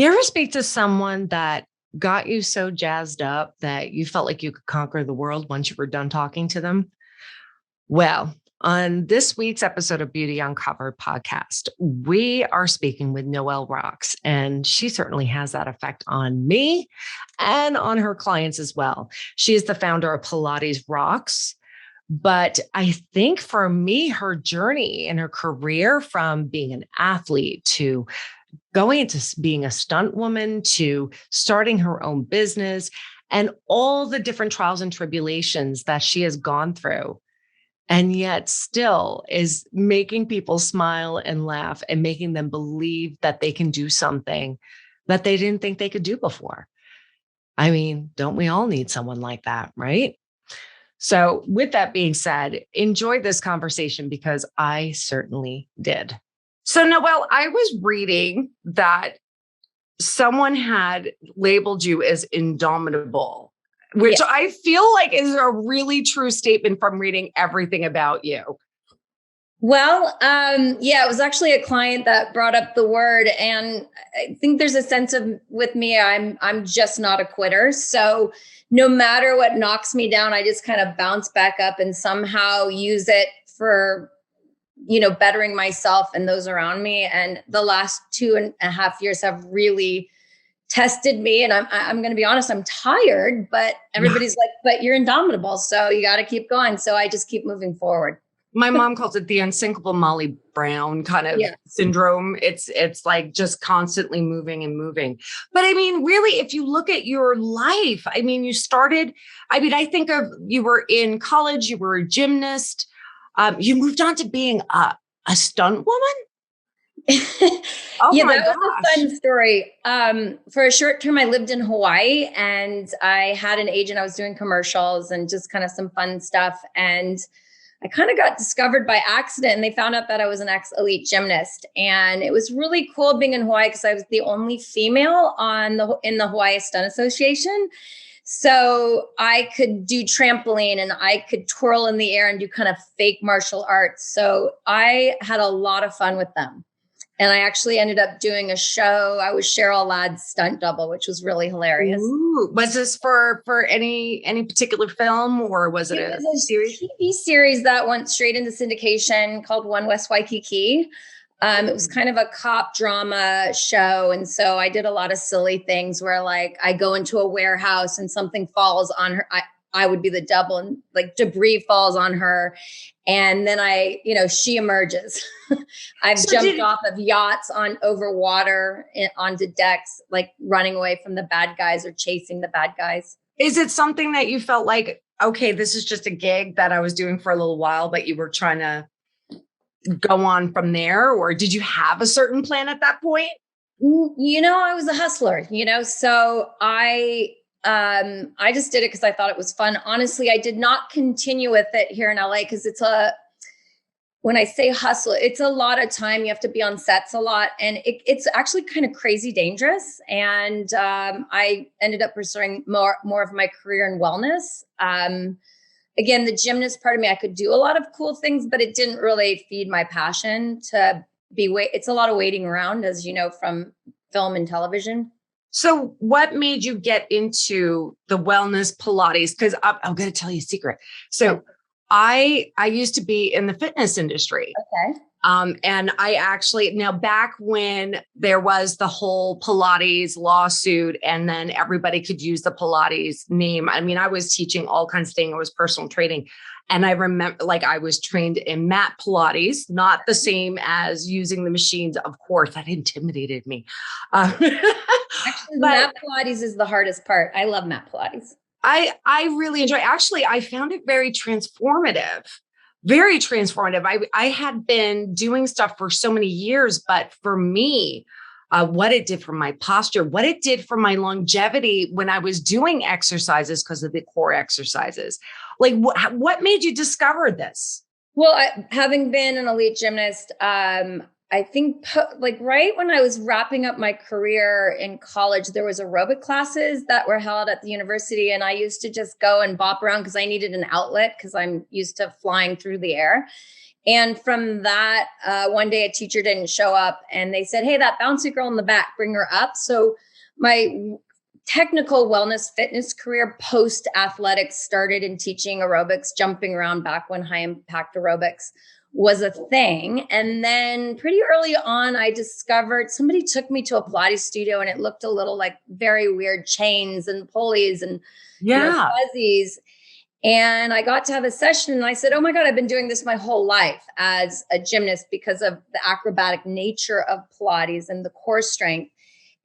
You ever speak to someone that got you so jazzed up that you felt like you could conquer the world once you were done talking to them? Well, on this week's episode of Beauty Uncovered podcast, we are speaking with Noelle Rox, and she certainly has that effect on me and on her clients as well. She is the founder of Pilates Rox. But I think for me, her journey in her career from being an athlete to going into being a stunt woman to starting her own business and all the different trials and tribulations that she has gone through, and yet still is making people smile and laugh and making them believe that they can do something that they didn't think they could do before. I mean, don't we all need someone like that, right? So with that being said, enjoy this conversation because I certainly did. So Noelle, I was reading that someone had labeled you as indomitable, which I feel like is a really true statement from reading everything about you. Well, it was actually a client that brought up the word, and I think there's a sense of with me, I'm just not a quitter. So no matter what knocks me down, I just kind of bounce back up and somehow use it for, bettering myself and those around me. And the last 2.5 years have really tested me. And I'm going to be honest, I'm tired, but everybody's like, but you're indomitable. So you got to keep going. So I just keep moving forward. My mom calls it the unsinkable Molly Brown kind of syndrome. It's like just constantly moving and moving. But I mean, really, if you look at your life, I mean, I think of you were in college, you were a gymnast. You moved on to being a stunt woman. Oh yeah, that was a fun story. For a short term, I lived in Hawaii and I had an agent. I was doing commercials and just kind of some fun stuff. And I kind of got discovered by accident and they found out that I was an ex-elite gymnast. And it was really cool being in Hawaii because I was the only female in the Hawaii Stunt Association. So I could do trampoline and I could twirl in the air and do kind of fake martial arts. So I had a lot of fun with them. And I actually ended up doing a show. I was Cheryl Ladd's stunt double, which was really hilarious. Ooh, was this for any particular film or was it a series? TV series that went straight into syndication called One West Waikiki. It was kind of a cop drama show. And so I did a lot of silly things where like I go into a warehouse and something falls on her. I would be the double and like debris falls on her. And then she emerges. I've jumped off of yachts over water onto decks, like running away from the bad guys or chasing the bad guys. Is it something that you felt like, okay, this is just a gig that I was doing for a little while, but you were trying to go on from there? Or did you have a certain plan at that point? I was a hustler, so I just did it because I thought it was fun. Honestly, I did not continue with it here in LA because when I say hustle, it's a lot of time. You have to be on sets a lot and it's actually kind of crazy dangerous. And I ended up pursuing more of my career in wellness. Again, the gymnast part of me, I could do a lot of cool things, but it didn't really feed my passion it's a lot of waiting around, as you know, from film and television. So what made you get into the wellness Pilates? Because I'm going to tell you a secret. So I used to be in the fitness industry. Okay. And I actually, now back when there was the whole Pilates lawsuit and then everybody could use the Pilates name. I mean, I was teaching all kinds of things. It was personal training. And I remember I was trained in mat Pilates, not the same as using the machines. Of course, that intimidated me. Actually, mat Pilates is the hardest part. I love mat Pilates. I really enjoy. Actually, I found it very transformative. Very transformative. I had been doing stuff for so many years, but for me, what it did for my posture, what it did for my longevity when I was doing exercises because of the core exercises, like what made you discover this? Well, having been an elite gymnast, I think like right when I was wrapping up my career in college, there was aerobic classes that were held at the university. And I used to just go and bop around because I needed an outlet because I'm used to flying through the air. And from that, one day a teacher didn't show up and they said, hey, that bouncy girl in the back, bring her up. So my technical wellness fitness career post athletics started in teaching aerobics, jumping around back when high impact aerobics was a thing. And then pretty early on, I discovered somebody took me to a Pilates studio and it looked a little like very weird chains and pulleys and fuzzies. And I got to have a session and I said, oh my God, I've been doing this my whole life as a gymnast because of the acrobatic nature of Pilates and the core strength.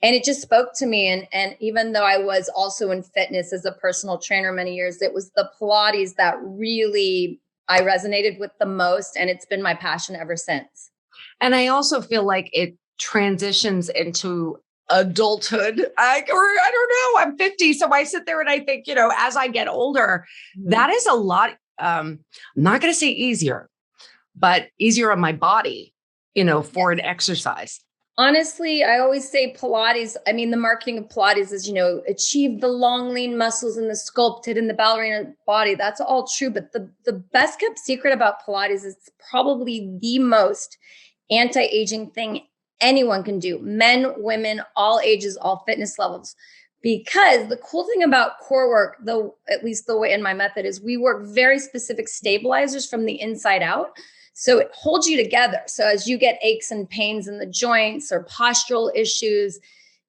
And it just spoke to me. And even though I was also in fitness as a personal trainer many years, it was the Pilates that really I resonated with the most. And it's been my passion ever since. And I also feel like it transitions into adulthood. I don't know, I'm 50. So I sit there and I think, as I get older, that is a lot. I'm not going to say easier, but easier on my body, for an exercise. Honestly, I always say Pilates. I mean, the marketing of Pilates is, achieve the long, lean muscles and the sculpted and the ballerina body. That's all true. But the best kept secret about Pilates is it's probably the most anti-aging thing anyone can do. Men, women, all ages, all fitness levels. Because the cool thing about core work, though, at least the way in my method is we work very specific stabilizers from the inside out. So it holds you together. So as you get aches and pains in the joints or postural issues,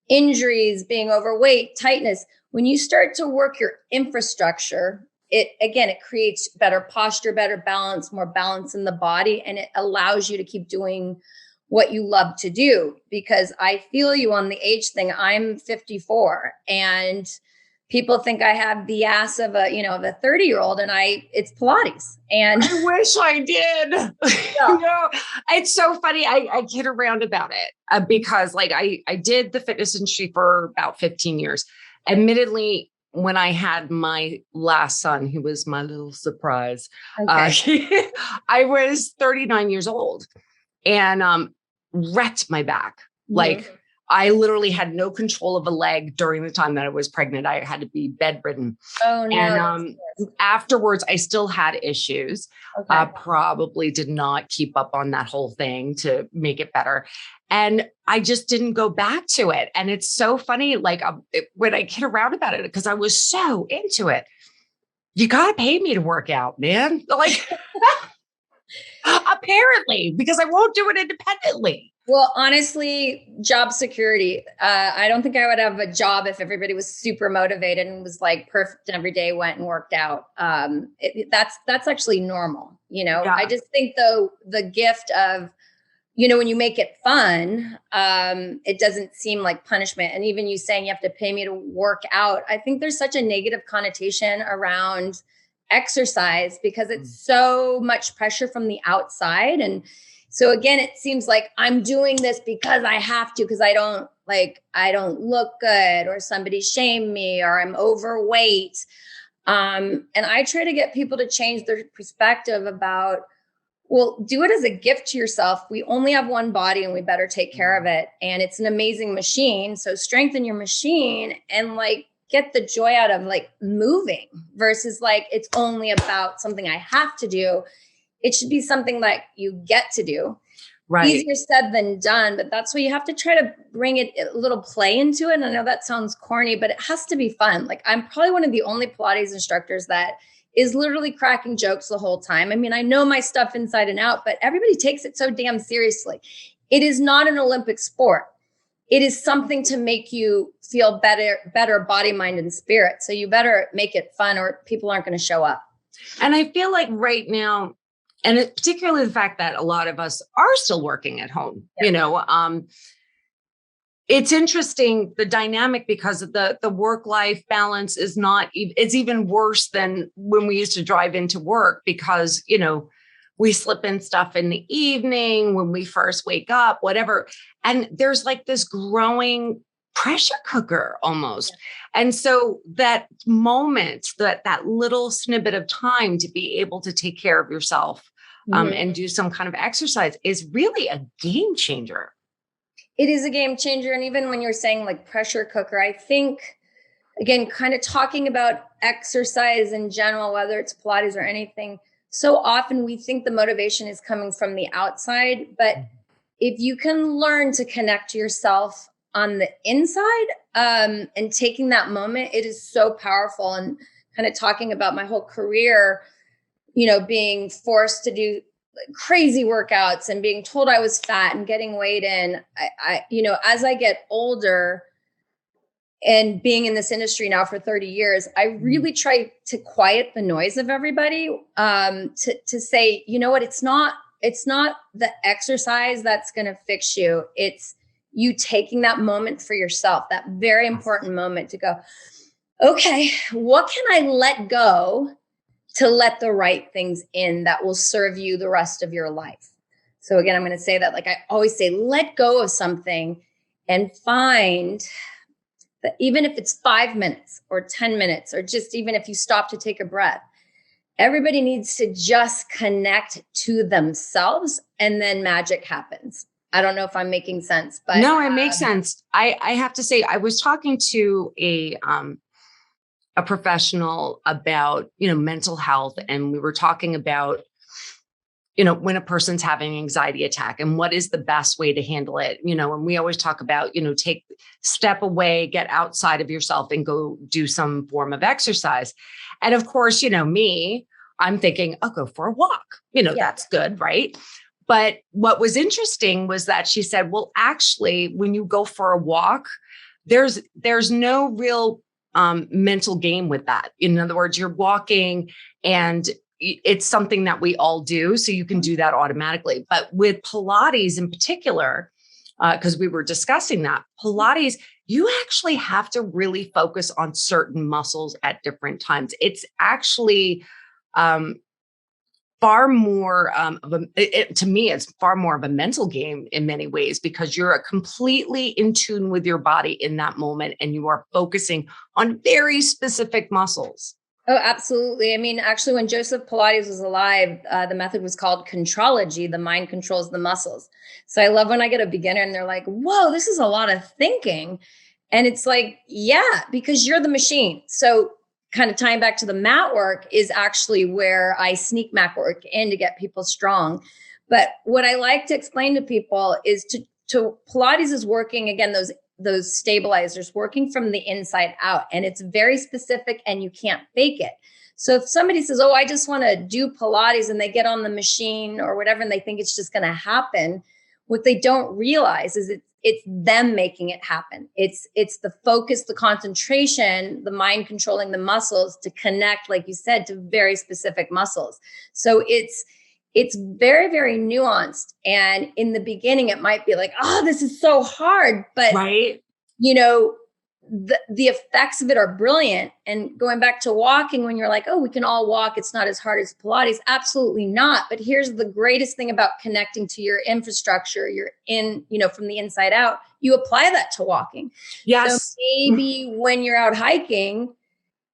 injuries, being overweight, tightness, when you start to work your infrastructure, it creates better posture, better balance, more balance in the body, and it allows you to keep doing what you love to do. Because I feel you on the age thing. I'm 54 and people think I have the ass of a 30-year-old and it's Pilates. And I wish I did. Yeah. It's so funny. I kid around about it because I did the fitness industry for about 15 years. Admittedly, when I had my last son, who was my little surprise, I was 39 years old and wrecked my back. I literally had no control of a leg during the time that I was pregnant. I had to be bedridden. Oh, no. And afterwards, I still had issues. Probably did not keep up on that whole thing to make it better. And I just didn't go back to it. And it's so funny, when I kid around about it, because I was so into it. You got to pay me to work out, man. Apparently, because I won't do it independently. Well, honestly, job security. I don't think I would have a job if everybody was super motivated and was perfect every day, went and worked out. That's actually normal. I just think though, the gift of, when you make it fun, it doesn't seem like punishment. And even you saying you have to pay me to work out, I think there's such a negative connotation around exercise because it's so much pressure from the outside. And so again, it seems like I'm doing this because I have to, because I don't look good or somebody shamed me or I'm overweight. And I try to get people to change their perspective about, well, do it as a gift to yourself. We only have one body and we better take care of it. And it's an amazing machine. So strengthen your machine and get the joy out of moving versus it's only about something I have to do. It should be something that you get to do. Right. Easier said than done, but that's why you have to try to bring a little play into it. And I know that sounds corny, but it has to be fun. I'm probably one of the only Pilates instructors that is literally cracking jokes the whole time. I mean, I know my stuff inside and out, but everybody takes it so damn seriously. It is not an Olympic sport. It is something to make you feel better body, mind, and spirit. So you better make it fun or people aren't going to show up. And I feel like right now, and particularly the fact that a lot of us are still working at home, it's interesting, the dynamic, because of the work-life balance is not, it's even worse than when we used to drive into work because, we slip in stuff in the evening when we first wake up, whatever. And there's this growing pressure cooker almost. Yeah. And so that moment, that little snippet of time to be able to take care of yourself, and do some kind of exercise is really a game changer. It is a game changer. And even when you're saying like pressure cooker, I think, again, kind of talking about exercise in general, whether it's Pilates or anything, so often we think the motivation is coming from the outside, but if you can learn to connect to yourself on the inside, and taking that moment, it is so powerful. And kind of talking about my whole career, being forced to do crazy workouts and being told I was fat and getting weighed in. I as I get older and being in this industry now for 30 years, I really try to quiet the noise of everybody, to say, you know what, it's not the exercise that's going to fix you. It's you taking that moment for yourself, that very important moment to go, okay, what can I let go to let the right things in that will serve you the rest of your life? So again, I'm going to say that, like I always say, let go of something and find that even if it's 5 minutes or 10 minutes, or just even if you stop to take a breath, everybody needs to just connect to themselves and then magic happens. I don't know if I'm making sense, but no, it makes sense. I have to say, I was talking to a professional about, mental health. And we were talking about, when a person's having an anxiety attack and what is the best way to handle it, and we always talk about, take step away, get outside of yourself and go do some form of exercise. And of course, me, I'm thinking, I'll go for a walk, that's good. Right. But what was interesting was that she said, well, actually, when you go for a walk, there's no real mental game with that. In other words, you're walking and it's something that we all do. So you can do that automatically. But with Pilates in particular, because we were discussing that, Pilates, you actually have to really focus on certain muscles at different times. It's actually far more to me, it's far more of a mental game in many ways, because you're completely in tune with your body in that moment and you are focusing on very specific muscles. Oh, absolutely. I mean, actually, when Joseph Pilates was alive, the method was called contrology. The mind controls the muscles. So I love when I get a beginner and they're like, whoa, this is a lot of thinking. And it's like, yeah, because you're the machine. So kind of tying back to the mat work is actually where I sneak mat work in to get people strong. But what I like to explain to people is to Pilates is working, again, those stabilizers working from the inside out. And it's very specific and you can't fake it. So if somebody says, oh, I just want to do Pilates, and they get on the machine or whatever, and they think it's just going to happen, what they don't realize is it's them making it happen. It's the focus, the concentration, the mind controlling the muscles to connect, like you said, to very specific muscles. So it's very, very nuanced. And in the beginning, it might be like, oh, this is so hard. But, right. The effects of it are brilliant. And going back to walking, when you're like, oh, we can all walk, it's not as hard as Pilates. Absolutely not. But here's the greatest thing about connecting to your infrastructure. You're in, from the inside out, you apply that to walking. Yes. So maybe when you're out hiking,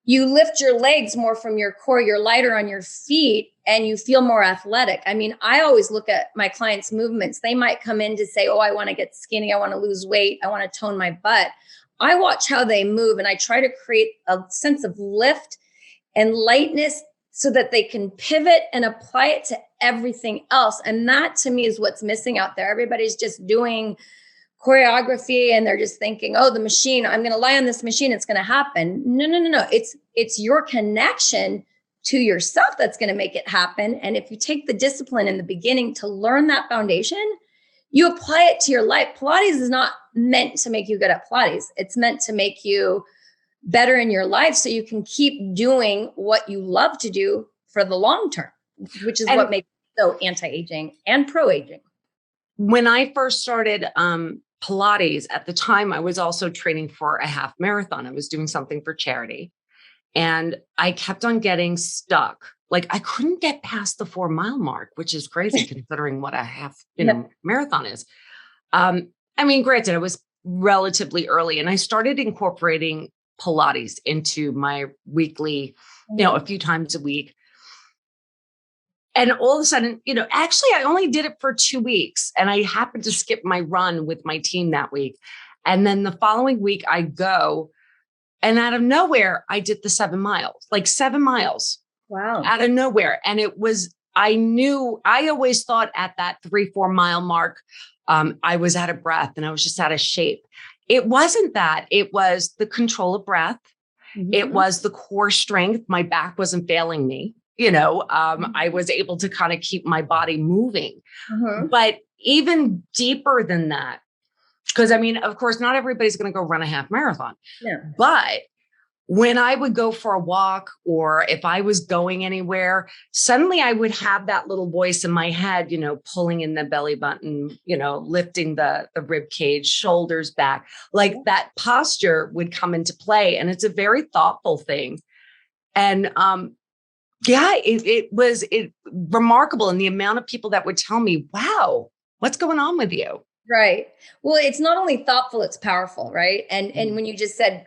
you lift your legs more from your core, you're lighter on your feet, and you feel more athletic. I mean, I always look at my clients' movements. They might come in to say, oh, I want to get skinny, I want to lose weight, I want to tone my butt. I watch how they move and I try to create a sense of lift and lightness so that they can pivot and apply it to everything else. And that to me is what's missing out there. Everybody's just doing choreography and they're just thinking, oh, the machine, I'm going to lie on this machine, it's going to happen. No. It's your connection to yourself that's going to make it happen. And if you take the discipline in the beginning to learn that foundation, you apply it to your life. Pilates is not meant to make you good at Pilates. It's meant to make you better in your life so you can keep doing what you love to do for the long term, which is what makes it so anti-aging and pro-aging. When I first started Pilates, at the time, I was also training for a half marathon. I was doing something for charity. And I kept on getting stuck. Like I couldn't get past the 4-mile mark, which is crazy considering what a half marathon is. I mean, granted, I was relatively early and I started incorporating Pilates into my weekly, a few times a week. And all of a sudden, actually I only did it for 2 weeks and I happened to skip my run with my team that week. And then the following week I go and out of nowhere, I did the 7 miles, like 7 miles. Wow. Out of nowhere. And I always thought at that 3-4 mile mark, I was out of breath and I was just out of shape. It wasn't that. It was the control of breath. Mm-hmm. It was the core strength. My back wasn't failing me. I was able to kind of keep my body moving. Mm-hmm. But even deeper than that, because of course, not everybody's going to go run a half marathon. Yeah. But when I would go for a walk or if I was going anywhere, suddenly I would have that little voice in my head, pulling in the belly button, lifting the rib cage, shoulders back, like that posture would come into play. And it's a very thoughtful thing. And, it was remarkable. And the amount of people that would tell me, wow, what's going on with you? Right. Well, it's not only thoughtful, it's powerful. Right. And when you just said,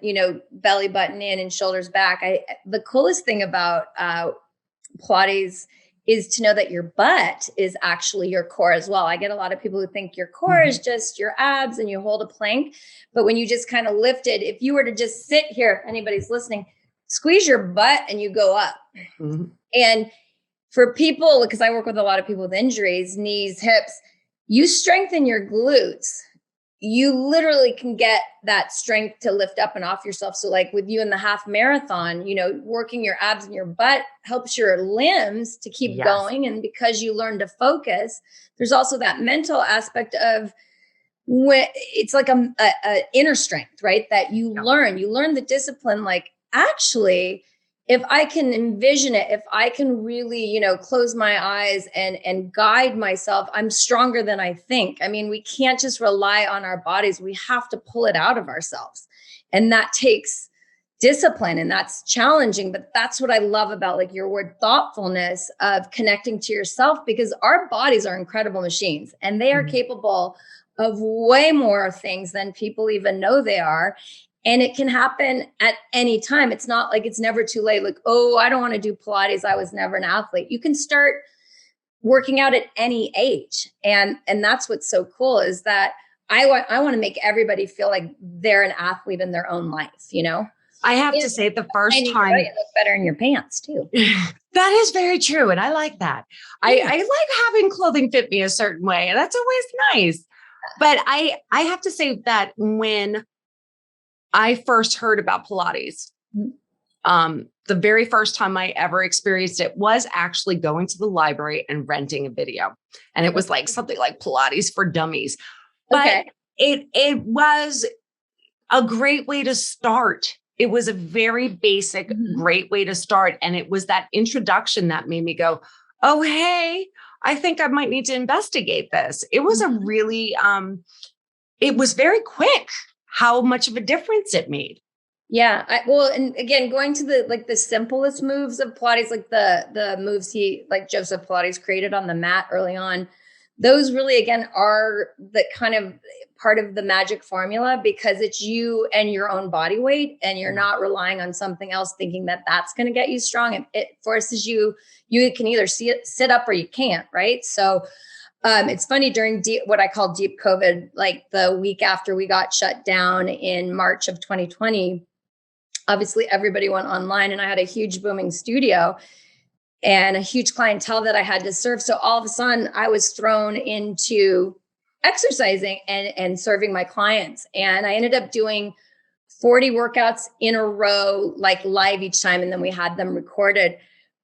belly button in and shoulders back, the coolest thing about Pilates is to know that your butt is actually your core as well. I get a lot of people who think your core is just your abs and you hold a plank. But when you just kind of lift it, if you were to just sit here, if anybody's listening, squeeze your butt and you go up. Mm-hmm. And for people, because I work with a lot of people with injuries, knees, hips, you strengthen your glutes, you literally can get that strength to lift up and off yourself. So like with you in the half marathon, working your abs and your butt helps your limbs to keep going. And because you learn to focus, there's also that mental aspect of when it's like a inner strength, right? That you learn the discipline, like actually, if I can envision it, if I can really, close my eyes and guide myself, I'm stronger than I think. We can't just rely on our bodies. We have to pull it out of ourselves. And that takes discipline and that's challenging. But that's what I love about like your word thoughtfulness of connecting to yourself, because our bodies are incredible machines and they are capable of way more things than people even know they are. And it can happen at any time. It's not like it's never too late. Like, oh, I don't want to do Pilates. I was never an athlete. You can start working out at any age. And that's what's so cool is that I want to make everybody feel like they're an athlete in their own life, I have to say the first time. You look better in your pants too. That is very true. And I like that. I like having clothing fit me a certain way. And that's always nice. But I have to say that when I first heard about Pilates, the very first time I ever experienced it was actually going to the library and renting a video. And it was like something like Pilates for Dummies. But it was a great way to start. It was a very basic, great way to start. And it was that introduction that made me go, oh, hey, I think I might need to investigate this. It was a really, it was very quick how much of a difference it made. Yeah. And again, going to the simplest moves of Pilates, like the moves like Joseph Pilates created on the mat early on, those really, again, are the kind of part of the magic formula because it's you and your own body weight and you're not relying on something else thinking that that's going to get you strong. It forces you can either sit up or you can't. Right. So it's funny during what I call deep COVID, like the week after we got shut down in March of 2020, obviously everybody went online and I had a huge booming studio and a huge clientele that I had to serve. So all of a sudden I was thrown into exercising and serving my clients. And I ended up doing 40 workouts in a row, like live each time. And then we had them recorded,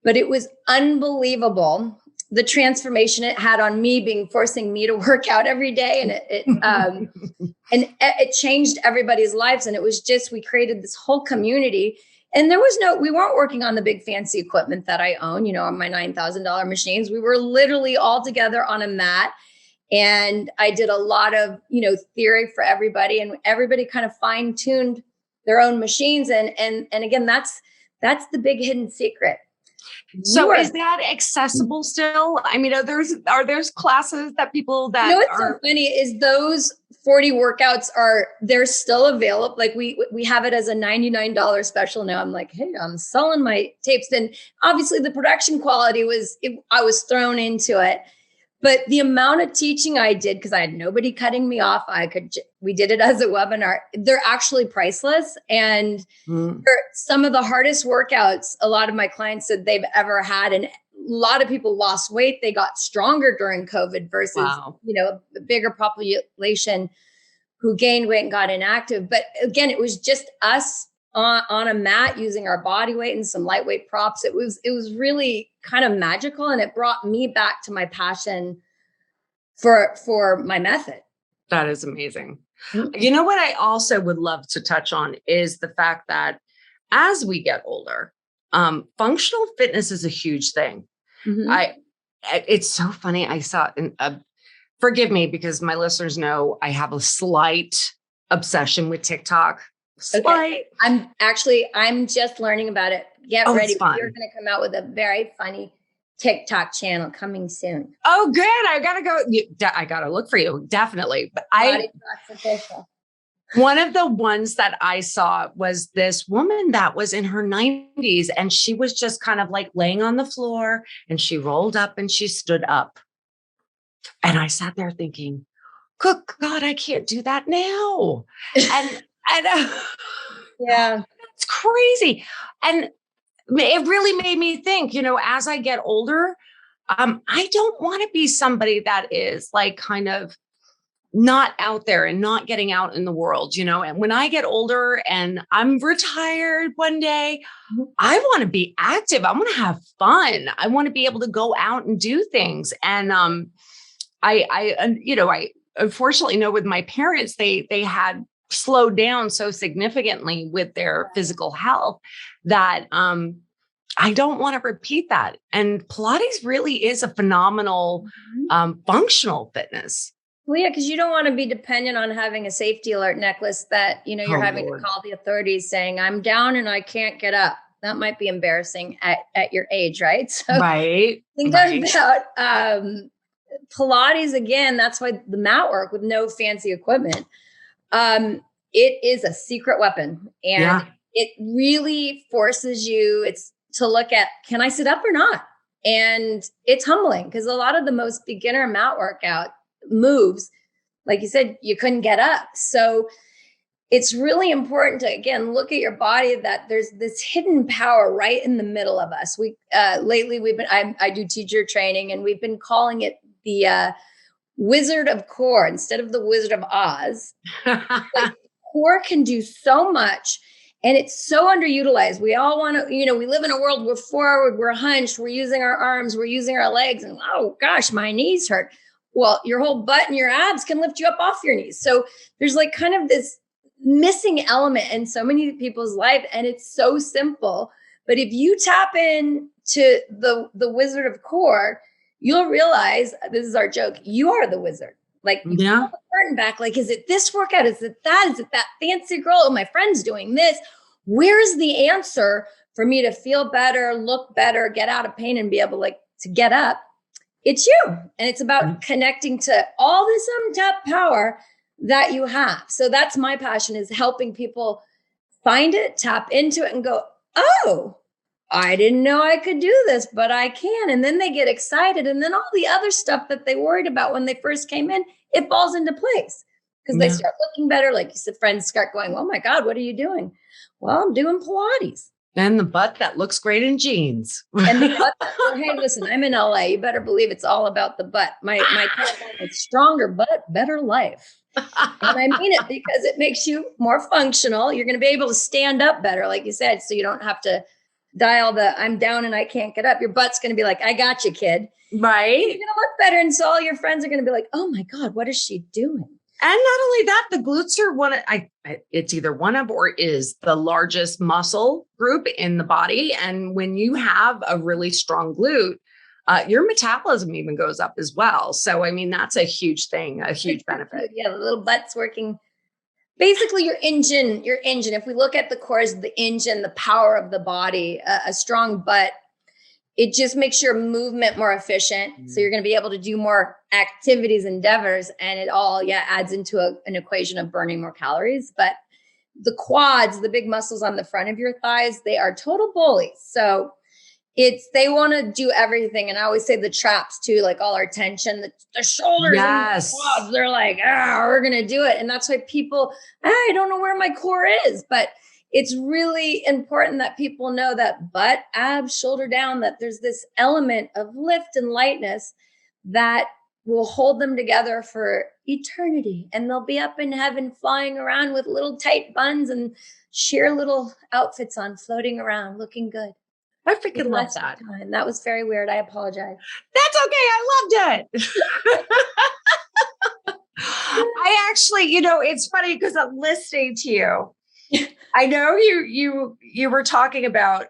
but it was unbelievable. The transformation it had on me forcing me to work out every day. And it changed everybody's lives. And it was just, we created this whole community and we weren't working on the big fancy equipment that I own, on my $9,000 machines. We were literally all together on a mat. And I did a lot of, theory for everybody and everybody kind of fine tuned their own machines. And again, that's the big hidden secret. So is that accessible still? Are there classes that people that what's so funny is those 40 workouts they're still available. Like we have it as a $99 special now. I'm like, hey, I'm selling my tapes. And obviously the production quality I was thrown into it. But the amount of teaching I did, because I had nobody cutting me off, we did it as a webinar. They're actually priceless. And they're some of the hardest workouts a lot of my clients said they've ever had. And a lot of people lost weight. They got stronger during COVID versus, a bigger population who gained weight and got inactive. But again, it was just us on a mat using our body weight and some lightweight props. It was really kind of magical, and it brought me back to my passion for my method. That is amazing. Mm-hmm. You know what I also would love to touch on is the fact that as we get older, functional fitness is a huge thing. Mm-hmm. It's so funny. I saw forgive me because my listeners know I have a slight obsession with TikTok. Okay. I'm just learning about it. Get ready. You're going to come out with a very funny TikTok channel coming soon. Oh, good. I got to go. I got to look for you. Definitely. But one of the ones that I saw was this woman that was in her 90s, and she was just kind of like laying on the floor, and she rolled up and she stood up. And I sat there thinking, good God, I can't do that now. And yeah, it's crazy. And it really made me think, as I get older, I don't want to be somebody that is like kind of not out there and not getting out in the world, and when I get older and I'm retired one day, I want to be active. I want to have fun. I want to be able to go out and do things. And I unfortunately know with my parents, they had slowed down so significantly with their physical health that I don't want to repeat that. And Pilates really is a phenomenal functional fitness. Well, yeah, because you don't want to be dependent on having a safety alert necklace that, you're having to call the authorities saying, I'm down and I can't get up. That might be embarrassing at your age, right? So right. Think about Pilates, again, that's why the mat work with no fancy equipment. It is a secret weapon, and it really forces you to look at, can I sit up or not? And it's humbling because a lot of the most beginner mat workout moves, like you said, you couldn't get up. So it's really important to, again, look at your body, that there's this hidden power right in the middle of us. Lately I do teacher training, and we've been calling it the Wizard of Core instead of the Wizard of Oz. Like, core can do so much, and it's so underutilized. We all want to, we live in a world, we're forward, we're hunched, we're using our arms, we're using our legs, and oh gosh, my knees hurt. Well, your whole butt and your abs can lift you up off your knees. So there's like kind of this missing element in so many people's life, and it's so simple. But if you tap in to the Wizard of Core, you'll realize, this is our joke, you are the wizard. Like, you pull the curtain back, like, is it this workout? Is it that? Is it that fancy girl? Oh, my friend's doing this. Where's the answer for me to feel better, look better, get out of pain, and be able to get up? It's you. And it's about connecting to all this untapped power that you have. So that's my passion, is helping people find it, tap into it, and go, oh, I didn't know I could do this, but I can. And then they get excited. And then all the other stuff that they worried about when they first came in, it falls into place because they start looking better. Like you said, friends start going, oh my God, what are you doing? Well, I'm doing Pilates. And the butt that looks great in jeans. And the butt, hey, listen, I'm in LA. You better believe it's all about the butt. My tagline is stronger butt, better life. And I mean it, because it makes you more functional. You're going to be able to stand up better, like you said, so you don't have to dial I'm down and I can't get up. Your butt's going to be like, I got you, kid. Right. You're going to look better. And so all your friends are going to be like, oh my God, what is she doing? And not only that, the glutes are it's either one of or is the largest muscle group in the body. And when you have a really strong glute, your metabolism even goes up as well. So, I mean, that's a huge thing, a huge benefit. Yeah, the little butt's working. Basically, your engine, if we look at the core as the engine, the power of the body, a strong butt it just makes your movement more efficient. So you're going to be able to do more activities, endeavors, and it all, adds into an equation of burning more calories. But the quads, the big muscles on the front of your thighs, they are total bullies. So they want to do everything. And I always say the traps too, like all our tension, the shoulders and the quads, they're like, we're going to do it. And that's why people, I don't know where my core is, but it's really important that people know that butt, abs, shoulder down, that there's this element of lift and lightness that will hold them together for eternity. And they'll be up in heaven flying around with little tight buns and sheer little outfits on, floating around, looking good. I freaking love that. That was very weird. I apologize. That's okay. I loved it. I actually, it's funny because I'm listening to you. I know you were talking about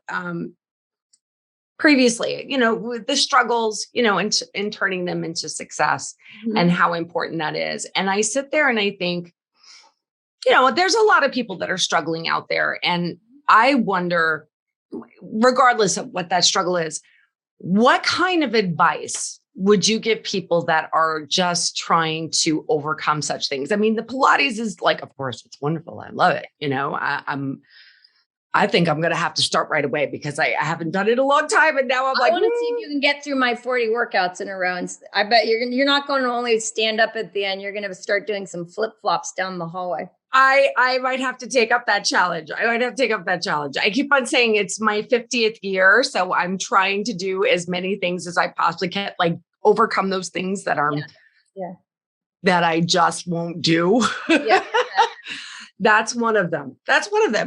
previously, with the struggles, in turning them into success and how important that is. And I sit there and I think, there's a lot of people that are struggling out there. And I wonder, regardless of what that struggle is, what kind of advice would you give people that are just trying to overcome such things? I mean, the Pilates is like, of course, it's wonderful. I love it. I think I'm going to have to start right away because I haven't done it a long time. And now I want to see if you can get through my 40 workouts in a row. And I bet you're not going to only stand up at the end. You're going to start doing some flip flops down the hallway. I might have to take up that challenge. I keep on saying it's my 50th year. So I'm trying to do as many things as I possibly can, like overcome those things that are, that I just won't do. That's one of them.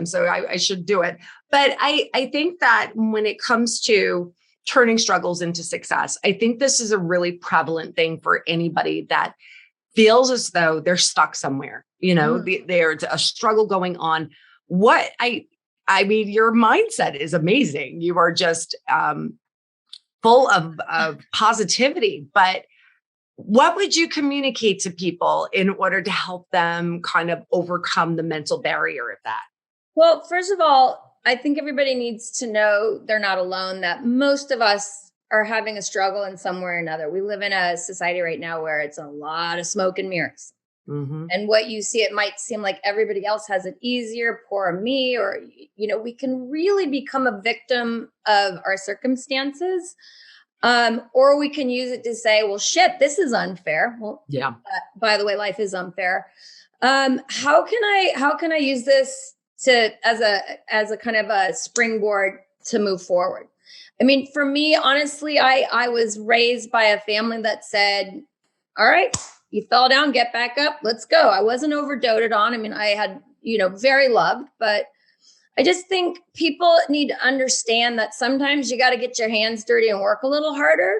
So I should do it. But I think that when it comes to turning struggles into success, I think this is a really prevalent thing for anybody that feels as though they're stuck somewhere. There's a struggle going on. I mean, your mindset is amazing. You are just full of positivity, but what would you communicate to people in order to help them kind of overcome the mental barrier of that? Well, first of all, I think everybody needs to know they're not alone, that most of us are having a struggle in some way or another. We live in a society right now where it's a lot of smoke and mirrors. And what you see, it might seem like everybody else has it easier, poor me, or, we can really become a victim of our circumstances. Or we can use it to say, well, shit, this is unfair. Well, by the way, life is unfair. How can I use this as a kind of a springboard to move forward? I mean, for me, honestly, I was raised by a family that said, all right, you fell down, get back up, let's go. I wasn't overdoted on. I mean, I had, very loved, but I just think people need to understand that sometimes you got to get your hands dirty and work a little harder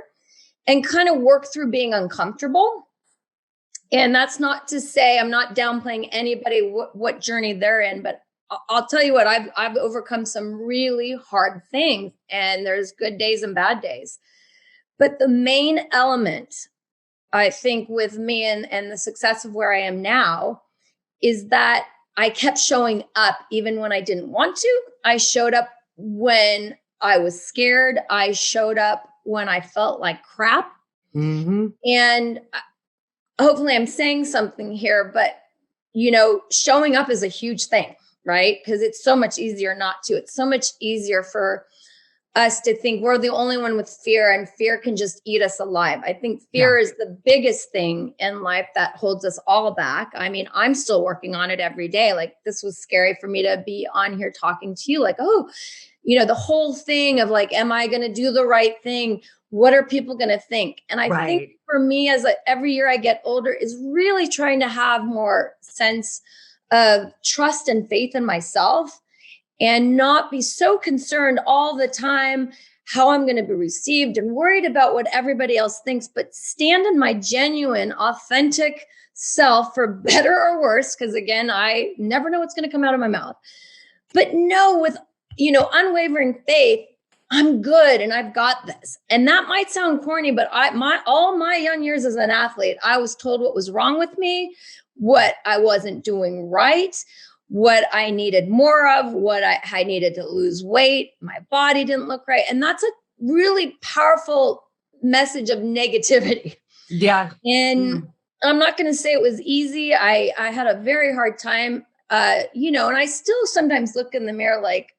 and kind of work through being uncomfortable. And that's not to say I'm not downplaying anybody what journey they're in, but I'll tell you what, I've overcome some really hard things, and there's good days and bad days. But the main element, I think, with me and the success of where I am now is that I kept showing up even when I didn't want to. I showed up when I was scared. I showed up when I felt like crap. And hopefully I'm saying something here, but, showing up is a huge thing, right? Because it's so much easier not to. It's so much easier for us to think we're the only one with fear, and fear can just eat us alive. I think fear is the biggest thing in life that holds us all back. I mean, I'm still working on it every day. Like, this was scary for me to be on here talking to you, like, the whole thing of like, am I going to do the right thing? What are people going to think? And I think for me, every year I get older, is really trying to have more sense of trust and faith in myself, and not be so concerned all the time how I'm going to be received and worried about what everybody else thinks, but stand in my genuine, authentic self, for better or worse. Because again, I never know what's going to come out of my mouth, but know with, unwavering faith, I'm good and I've got this. And that might sound corny, but all my young years as an athlete, I was told what was wrong with me, what I wasn't doing right, what I needed more of, what I needed to lose weight. My body didn't look right. And that's a really powerful message of negativity. Yeah. And I'm not going to say it was easy. I had a very hard time, and I still sometimes look in the mirror like,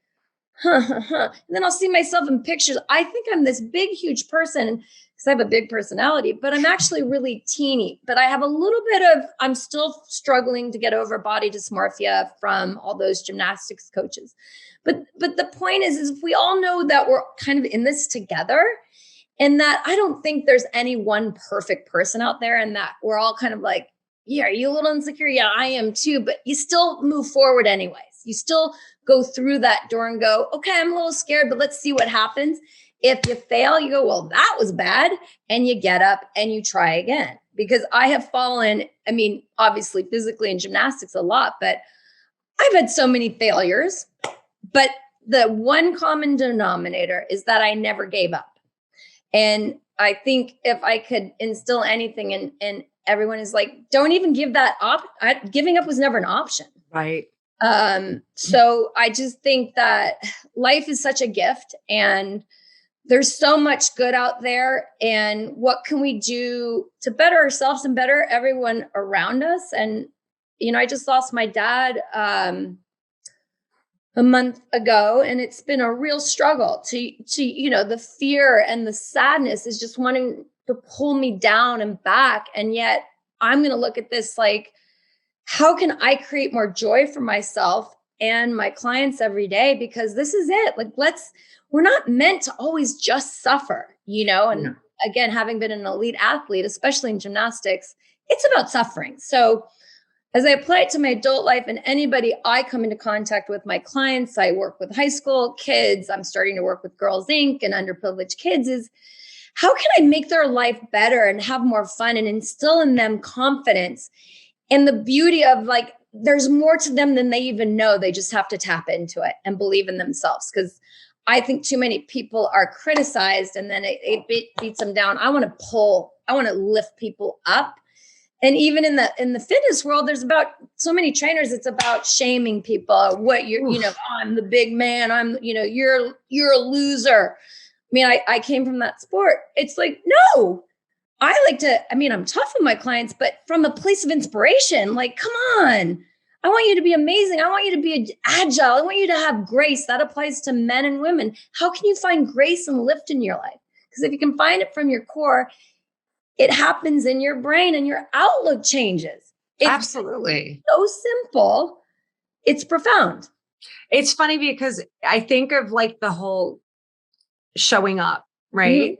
and then I'll see myself in pictures. I think I'm this big, huge person because I have a big personality, but I'm actually really teeny. But I have a little bit I'm still struggling to get over body dysmorphia from all those gymnastics coaches. But the point is if we all know that we're kind of in this together, and that I don't think there's any one perfect person out there, and that we're all kind of like, yeah, are you a little insecure? Yeah, I am too. But you still move forward anyways. You still go through that door and go, okay, I'm a little scared, but let's see what happens. If you fail, you go, well, that was bad. And you get up and you try again. Because I have fallen, obviously physically in gymnastics a lot, but I've had so many failures. But the one common denominator is that I never gave up. And I think if I could instill anything and everyone is like, don't even give that up. Giving up was never an option. Right. So I just think that life is such a gift and there's so much good out there. And what can we do to better ourselves and better everyone around us? And, I just lost my dad, a month ago, and it's been a real struggle to the fear and the sadness is just wanting to pull me down and back. And yet I'm going to look at this like, how can I create more joy for myself and my clients every day? Because this is it. Like, we're not meant to always just suffer, and again, having been an elite athlete, especially in gymnastics, it's about suffering. So as I apply it to my adult life and anybody I come into contact with, my clients, I work with high school kids, I'm starting to work with Girls Inc. and underprivileged kids, is how can I make their life better and have more fun and instill in them confidence and the beauty of like, there's more to them than they even know. They just have to tap into it and believe in themselves. Because I think too many people are criticized and then it beats them down. I want to lift people up. And even in the fitness world, there's about so many trainers. It's about shaming people. What I'm the big man. I'm, you're a loser. I came from that sport. It's like, no, I like to, I'm tough with my clients, but from a place of inspiration, like, come on, I want you to be amazing. I want you to be agile. I want you to have grace. That applies to men and women. How can you find grace and lift in your life? Because if you can find it from your core, it happens in your brain and your outlook changes. It's absolutely so simple. It's profound. It's funny because I think of like the whole showing up, right?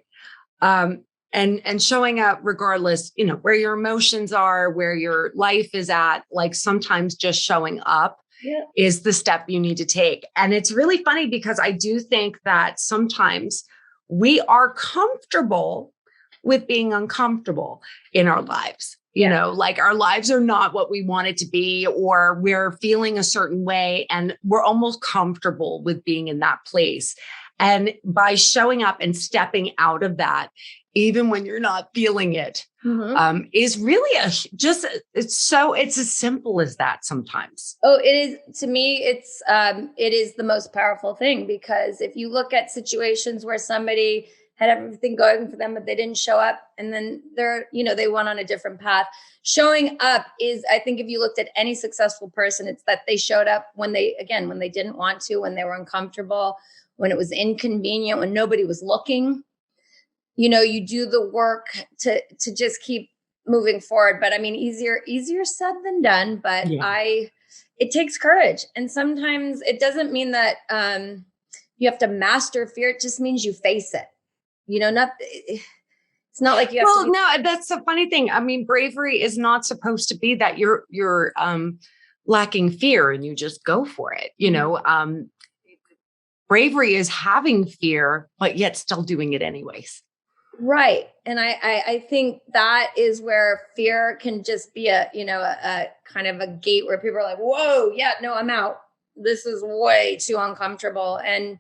Mm-hmm. And showing up regardless, where your emotions are, where your life is at, like sometimes just showing up is the step you need to take. And it's really funny because I do think that sometimes we are comfortable with being uncomfortable in our lives. Like our lives are not what we want it to be, or we're feeling a certain way and we're almost comfortable with being in that place. And by showing up and stepping out of that, even when you're not feeling it, is really it's as simple as that sometimes. Oh, it is. To me, it is the most powerful thing, because if you look at situations where somebody had everything going for them, but they didn't show up, and then they went on a different path. Showing up is, I think if you looked at any successful person, it's that they showed up when they didn't want to, when they were uncomfortable, when it was inconvenient, when nobody was looking. You do the work to just keep moving forward. But easier said than done, but it takes courage. And sometimes it doesn't mean that you have to master fear. It just means you face it. It's not like you have to. No, that's the funny thing. Bravery is not supposed to be that you're lacking fear and you just go for it. Bravery is having fear, but yet still doing it anyways. Right. And I think that is where fear can just be a kind of a gate where people are like, whoa, yeah, no, I'm out. This is way too uncomfortable. And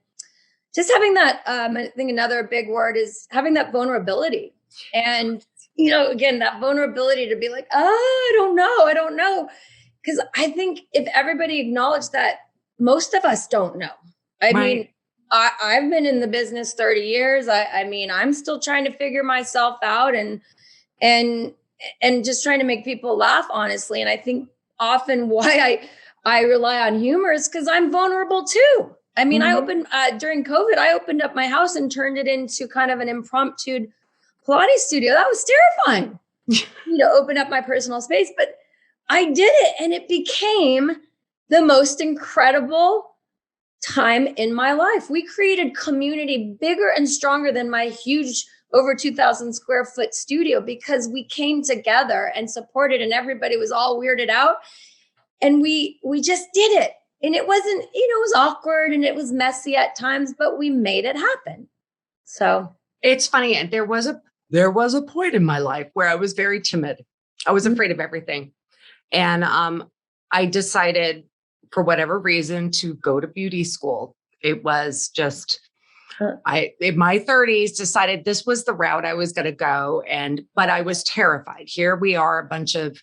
just having that, I think another big word is having that vulnerability. And, again, that vulnerability to be like, I don't know. Because I think if everybody acknowledged that, most of us don't know. I mean, I've been in the business 30 years. I mean, I'm still trying to figure myself out and just trying to make people laugh, honestly. And I think often why I rely on humor is because I'm vulnerable too. I mean, I opened during COVID, I opened up my house and turned it into kind of an impromptu Pilates studio. That was terrifying, open up my personal space, but I did it and it became the most incredible time in my life. We created community bigger and stronger than my huge over 2,000 square foot studio because we came together and supported, and everybody was all weirded out. And we just did it. And it wasn't, it was awkward and it was messy at times, but we made it happen. So it's funny. There was a point in my life where I was very timid. I was afraid of everything. And I decided, for whatever reason, to go to beauty school. It was just, in my 30s, decided this was the route I was going to go. But I was terrified. Here we are, a bunch of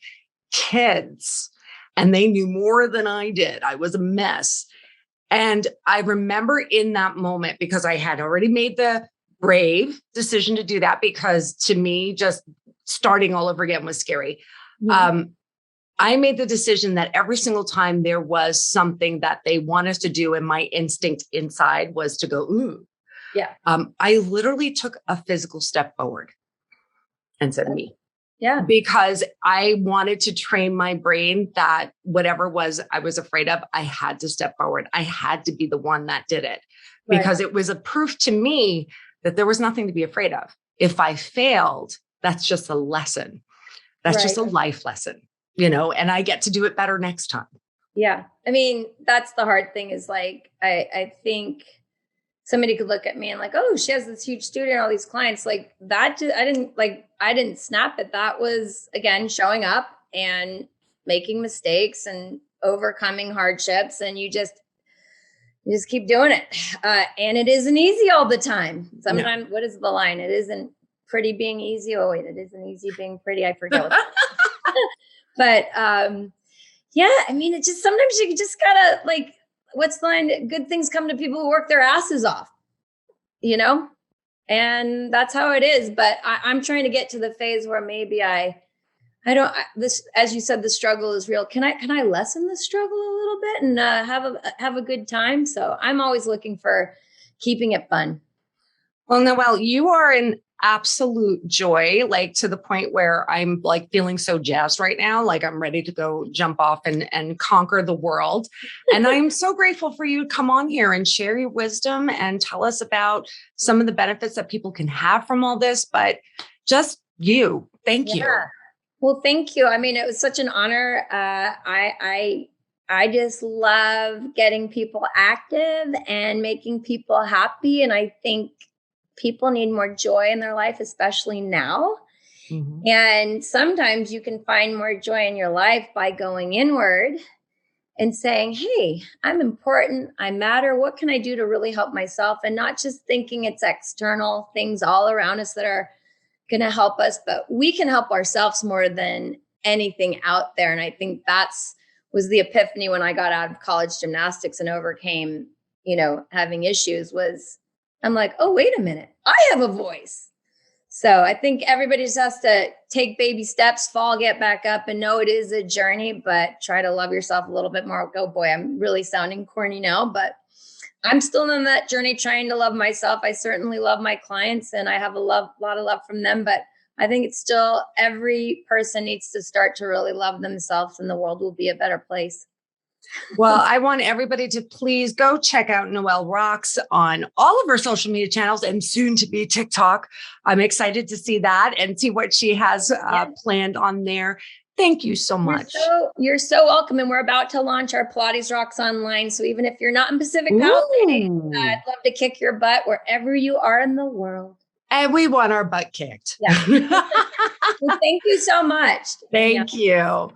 kids, and they knew more than I did. I was a mess. And I remember in that moment, because I had already made the brave decision to do that, because to me, just starting all over again was scary. I made the decision that every single time there was something that they want us to do, and my instinct inside was to go, ooh. Yeah. I literally took a physical step forward and said, me. Yeah. Because I wanted to train my brain that whatever I was afraid of, I had to step forward. I had to be the one that did it, because it was a proof to me that there was nothing to be afraid of. If I failed, that's just a lesson. That's just a life lesson. And I get to do it better next time. Yeah. I mean, that's the hard thing is like, I think somebody could look at me and like, oh, she has this huge studio and all these clients like that. I didn't snap it. That was, again, showing up and making mistakes and overcoming hardships. And you just keep doing it. And it isn't easy all the time. Sometimes, what is the line? It isn't pretty being easy. Oh, wait, it isn't easy being pretty. I forget what But yeah, I mean, it just sometimes you just gotta like, what's the line? Good things come to people who work their asses off, and that's how it is. But I'm trying to get to the phase where maybe this, as you said, the struggle is real. Can I lessen the struggle a little bit and have a good time? So I'm always looking for keeping it fun. Well, Noelle, you are an absolute joy, like to the point where I'm like feeling so jazzed right now. Like I'm ready to go jump off and conquer the world. And I'm so grateful for you to come on here and share your wisdom and tell us about some of the benefits that people can have from all this, but just you. Thank you. Well, thank you. I mean, it was such an honor. I just love getting people active and making people happy. And I think people need more joy in their life, especially now. And sometimes you can find more joy in your life by going inward and saying, hey, I'm important. I matter. What can I do to really help myself? And not just thinking it's external things all around us that are going to help us, but we can help ourselves more than anything out there. And I think was the epiphany when I got out of college gymnastics and overcame, having issues was, I'm like, oh, wait a minute. I have a voice. So I think everybody just has to take baby steps, fall, get back up, and know it is a journey, but try to love yourself a little bit more. Oh boy, I'm really sounding corny now, but I'm still on that journey trying to love myself. I certainly love my clients and I have a lot of love from them, but I think it's still every person needs to start to really love themselves and the world will be a better place. Well, I want everybody to please go check out Noelle Rox on all of her social media channels and soon to be TikTok. I'm excited to see that and see what she has planned on there. Thank you so much. You're so welcome. And we're about to launch our Pilates Rox online. So even if you're not in Pacific Palisades, I'd love to kick your butt wherever you are in the world. And we want our butt kicked. Yeah. Well, thank you so much. Thank you.